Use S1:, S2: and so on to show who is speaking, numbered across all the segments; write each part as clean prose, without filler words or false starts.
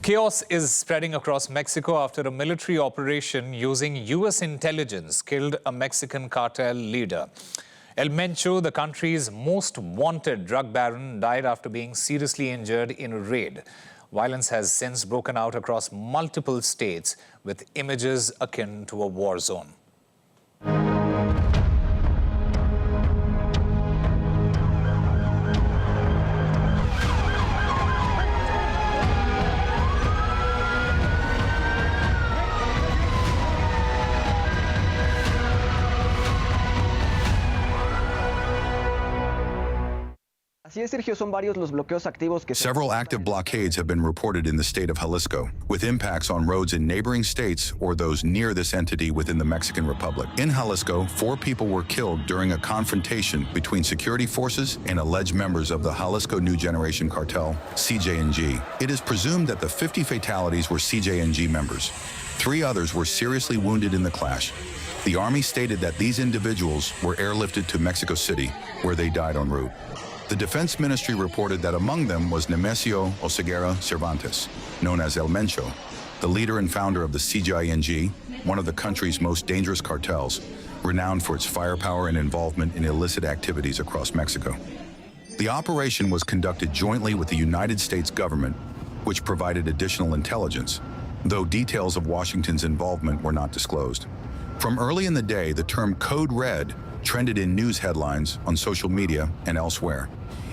S1: Chaos is spreading across Mexico after a military operation using U.S. intelligence killed a Mexican cartel leader. El Mencho, the country's most wanted drug baron, died after being seriously injured in a raid. Violence has since broken out across multiple states, with images akin to a war zone.
S2: Several active blockades have been reported in the state of Jalisco, with impacts on roads in neighboring states or those near this entity within the Mexican Republic. In Jalisco, 4 people were killed during a confrontation between security forces and alleged members of the Jalisco New Generation Cartel, CJNG. It is presumed that the 50 fatalities were CJNG members. 3 others were seriously wounded in the clash. The Army stated that these individuals were airlifted to Mexico City, where they died en route. The Defense Ministry reported that among them was Nemesio Oseguera Cervantes, known as El Mencho, the leader and founder of the CJNG, one of the country's most dangerous cartels, renowned for its firepower and involvement in illicit activities across Mexico. The operation was conducted jointly with the United States government, which provided additional intelligence, though details of Washington's involvement were not disclosed. From early in the day, the term Code Red trended in news headlines, on social media, and elsewhere.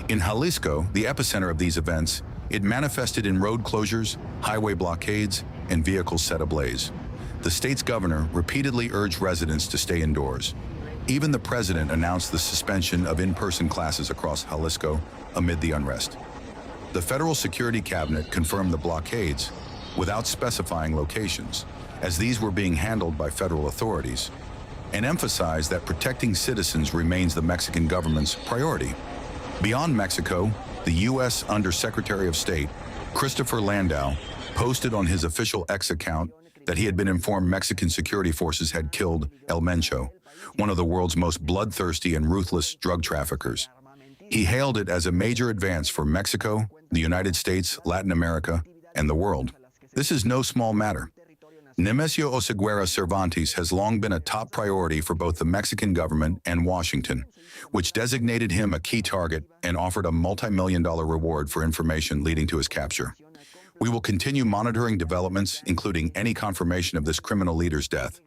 S2: In Jalisco, the epicenter of these events, it manifested in road closures, highway blockades, and vehicles set ablaze. The state's governor repeatedly urged residents to stay indoors. Even the president announced the suspension of in-person classes across Jalisco amid the unrest. The federal security cabinet confirmed the blockades without specifying locations, as these were being handled by federal authorities, and emphasized that protecting citizens remains the Mexican government's priority. Beyond Mexico, the U.S. Undersecretary of State, Christopher Landau, posted on his official X account that he had been informed Mexican security forces had killed El Mencho, one of the world's most bloodthirsty and ruthless drug traffickers. He hailed it as a major advance for Mexico, the United States, Latin America, and the world. This is no small matter. Nemesio Oseguera Cervantes has long been a top priority for both the Mexican government and Washington, which designated him a key target and offered a multi-million-dollar reward for information leading to his capture. We will continue monitoring developments, including any confirmation of this criminal leader's death.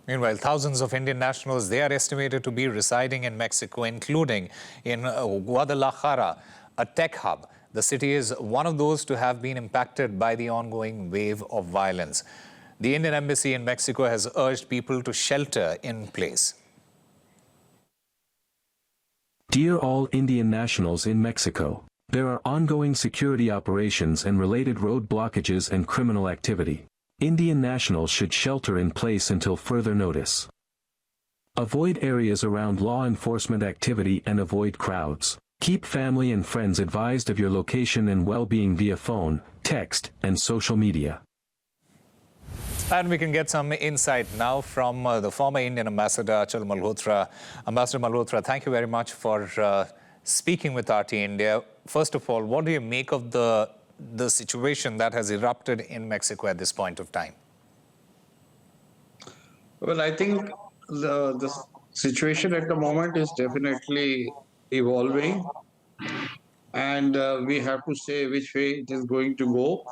S1: Meanwhile, thousands of Indian nationals, they are estimated to be residing in Mexico, including in Guadalajara, a tech hub. The city is one of those to have been impacted by the ongoing wave of violence. The Indian Embassy in Mexico has urged people to shelter in place.
S3: Dear all Indian nationals in Mexico, there are ongoing security operations and related road blockages and criminal activity. Indian nationals should shelter in place until further notice. Avoid areas around law enforcement activity and avoid crowds. Keep family and friends advised of your location and well-being via phone, text, and social media.
S1: And we can get some insight now from the former Indian ambassador, Achal Malhotra. Ambassador Malhotra, thank you very much for speaking with RT India. First of all, what do you make of the situation that has erupted in Mexico at this point of time?
S4: Well, I think the situation at the moment is definitely evolving, and we have to say which way it is going to go.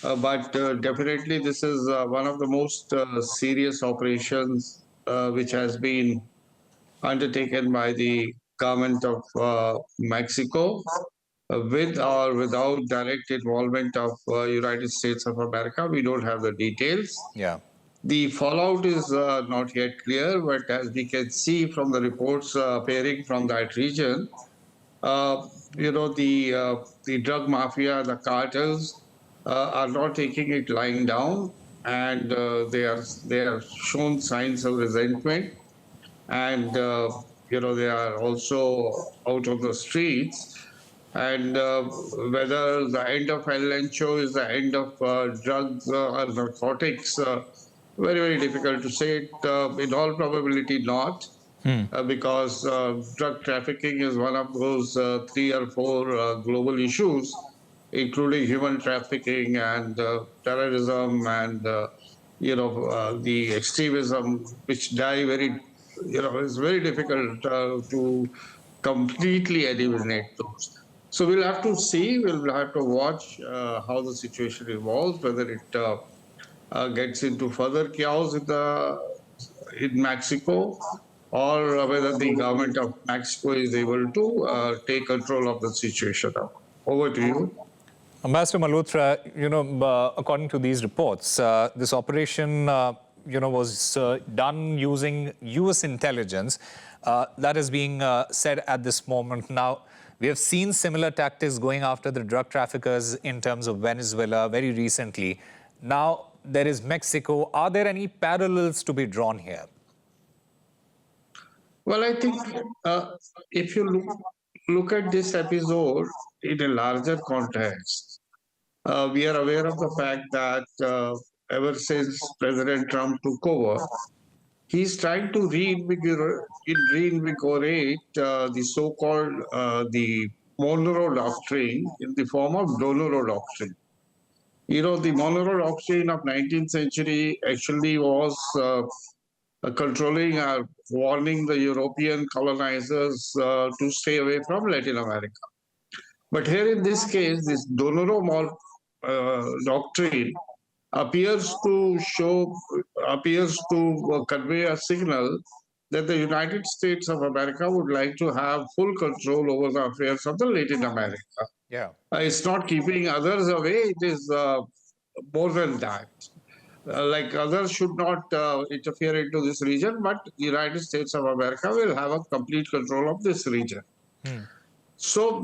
S4: But definitely this is one of the most serious operations which has been undertaken by the government of Mexico with or without direct involvement of United States of America. We don't have the details.
S1: Yeah.
S4: The fallout is not yet clear, but as we can see from the reports appearing from that region, the drug mafia, the cartels are not taking it lying down, and they have shown signs of resentment, and they are also out of the streets. And whether the end of El Mencho is the end of drugs or narcotics, very, very difficult to say it. In all probability not, because drug trafficking is one of those 3 or 4 global issues including human trafficking and terrorism and the extremism, which die very, it's very difficult to completely eliminate those. So we'll have to see. We'll have to watch how the situation evolves, whether it gets into further chaos in Mexico, or whether the government of Mexico is able to take control of the situation now. Over to you.
S1: Ambassador Malhotra, according to these reports, this operation, was done using U.S. intelligence. That is being said at this moment. Now, we have seen similar tactics going after the drug traffickers in terms of Venezuela very recently. Now, there is Mexico. Are there any parallels to be drawn here?
S4: Well, I think if you look at this episode in a larger context, we are aware of the fact that ever since President Trump took over, he's trying to reinvigorate the so-called the Monroe Doctrine in the form of Donoro Doctrine. The Monroe Doctrine of 19th century actually was controlling or warning the European colonizers to stay away from Latin America. But here in this case, this Donoro Doctrine appears to convey a signal that the United States of America would like to have full control over the affairs of the Latin America.
S1: Yeah.
S4: It's not keeping others away, it is more than that. Like others should not interfere into this region, but the United States of America will have a complete control of this region. So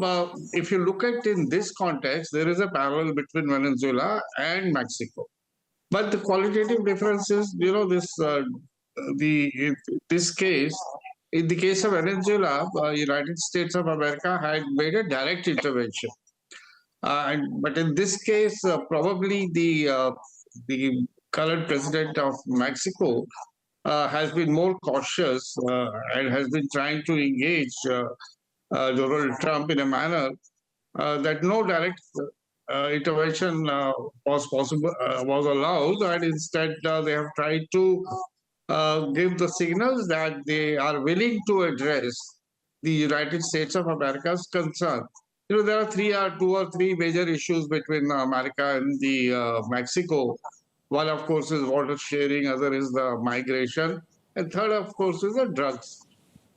S4: if you look at in this context, there is a parallel between Venezuela and Mexico. But the qualitative difference is, in the case of Venezuela, United States of America had made a direct intervention. But in this case, probably the current president of Mexico has been more cautious and has been trying to engage Donald Trump in a manner that no direct intervention was allowed, and instead they have tried to give the signals that they are willing to address the United States of America's concern. There are two or three major issues between America and the Mexico. One, of course, is water sharing. Other is the migration, and third, of course, is the drugs.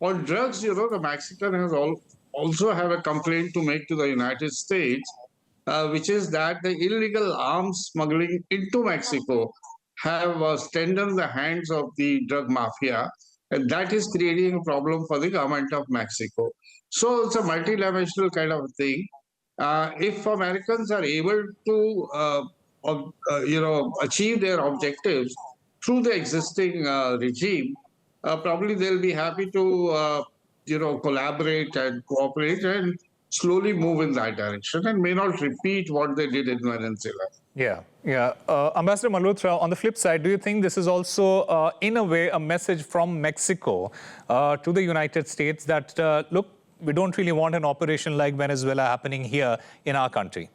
S4: On drugs, the Mexican has also have a complaint to make to the United States, which is that the illegal arms smuggling into Mexico have strengthened the hands of the drug mafia, and that is creating a problem for the government of Mexico. So it's a multidimensional kind of thing. If Americans are able to, achieve their objectives through the existing regime, probably they'll be happy to, collaborate and cooperate and slowly move in that direction, and may not repeat what they did in Venezuela.
S1: Yeah. Ambassador Malhotra, on the flip side, do you think this is also, in a way, a message from Mexico to the United States that, look, we don't really want an operation like Venezuela happening here in our country?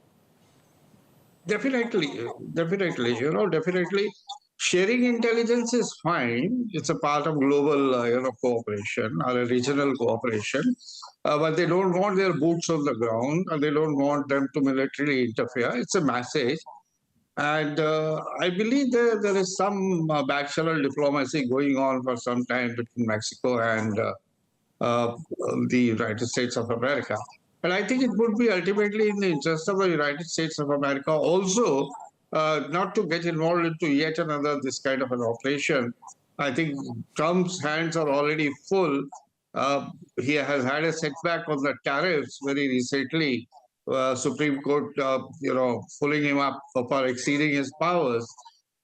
S4: Definitely. Sharing intelligence is fine. It's a part of global, cooperation or a regional cooperation. But they don't want their boots on the ground, and they don't want them to militarily interfere. It's a message. And I believe there is some back-channel diplomacy going on for some time between Mexico and the United States of America. And I think it would be ultimately in the interest of the United States of America also not to get involved into yet another this kind of an operation. I think Trump's hands are already full. He has had a setback on the tariffs very recently. Supreme Court, pulling him up for exceeding his powers.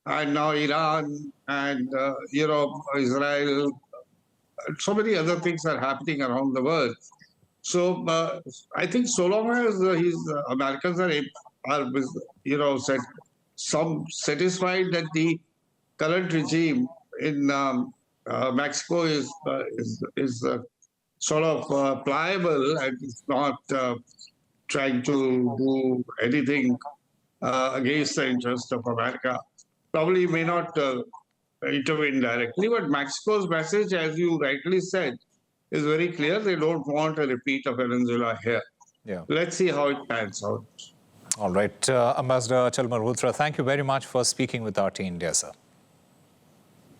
S4: And now Iran and, Israel, so many other things are happening around the world. So I think so long as Americans are satisfied that the current regime in Mexico is sort of pliable and is not trying to do anything against the interest of America. Probably may not intervene directly, but Mexico's message, as you rightly said, is very clear. They don't want a repeat of Venezuela here.
S1: Yeah.
S4: Let's see how it pans out.
S1: All right. Ambassador Achal Malhotra, thank you very much for speaking with RT India, sir.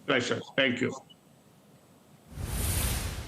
S4: Pleasure. Thank you.